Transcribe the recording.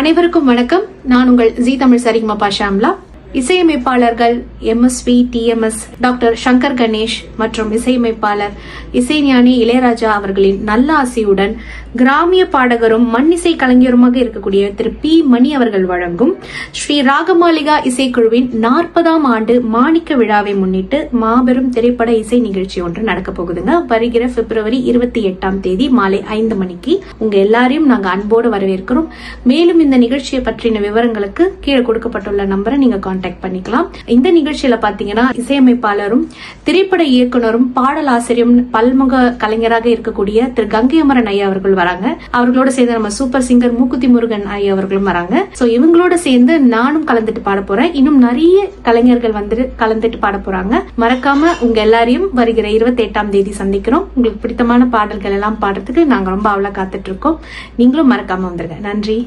அனைவருக்கும் வணக்கம். நான் உங்கள் ஜி தமிழ் சரிகமபா ஷாம்லா. இசையமைப்பாளர்கள் எம்எஸ்வி, டிஎம்எஸ், டாக்டர் சங்கர் கணேஷ் மற்றும் இசையமைப்பாளர் இசைஞானி இளையராஜா அவர்களின் நல்ல ஆசையுடன் கிராமிய பாடகரும் மண்ணிசை கலைஞருமாக இருக்கக்கூடிய திரு பி மணி அவர்கள் வழங்கும் ஸ்ரீ ராகமாலிகா இசைக்குழுவின் 40ஆம் ஆண்டு மாணிக்க விழாவை முன்னிட்டு மாபெரும் திரைப்பட இசை நிகழ்ச்சி ஒன்று நடக்க போகுதுங்க. வருகிற பிப்ரவரி 28ஆம் தேதி மாலை 5 மணிக்கு உங்க எல்லாரையும் நாங்க அன்போடு வரவேற்கிறோம். மேலும் இந்த நிகழ்ச்சியை பற்றின விவரங்களுக்கு கீழே கொடுக்கப்பட்டுள்ள நம்பரை நீங்க கான்டாக்ட் பண்ணிக்கலாம். இந்த நிகழ்ச்சியில பாத்தீங்கன்னா இசையமைப்பாளரும் திரைப்பட இயக்குனரும் பாடலாசிரியரும் பல்முக கலைஞராக இருக்கக்கூடிய திரு கங்கை அமரன் ஐயா அவர்கள் வராங்க. அவர்களோட சேர்ந்து நம்ம சூப்பர் சிங்கர் மூக்குத்தி முருகன் ஐயா அவர்களும் வராங்க. சோ இவங்களோட சேர்ந்து நானும் கலந்துட்டு பாட போறேன். இன்னும் நிறைய கலைஞர்கள் வந்து கலந்துட்டு பாட போறாங்க. மறக்காம உங்க எல்லாரையும் வருகிற 28ஆம் தேதி சந்திக்கிறோம். உங்களுக்கு பிடித்தமான பாடல்கள் எல்லாம் பாடுறதுக்கு நாங்க ரொம்ப அவளா காத்துட்டு இருக்கோம். நீங்களும் மறக்காம வந்துருங்க. நன்றி.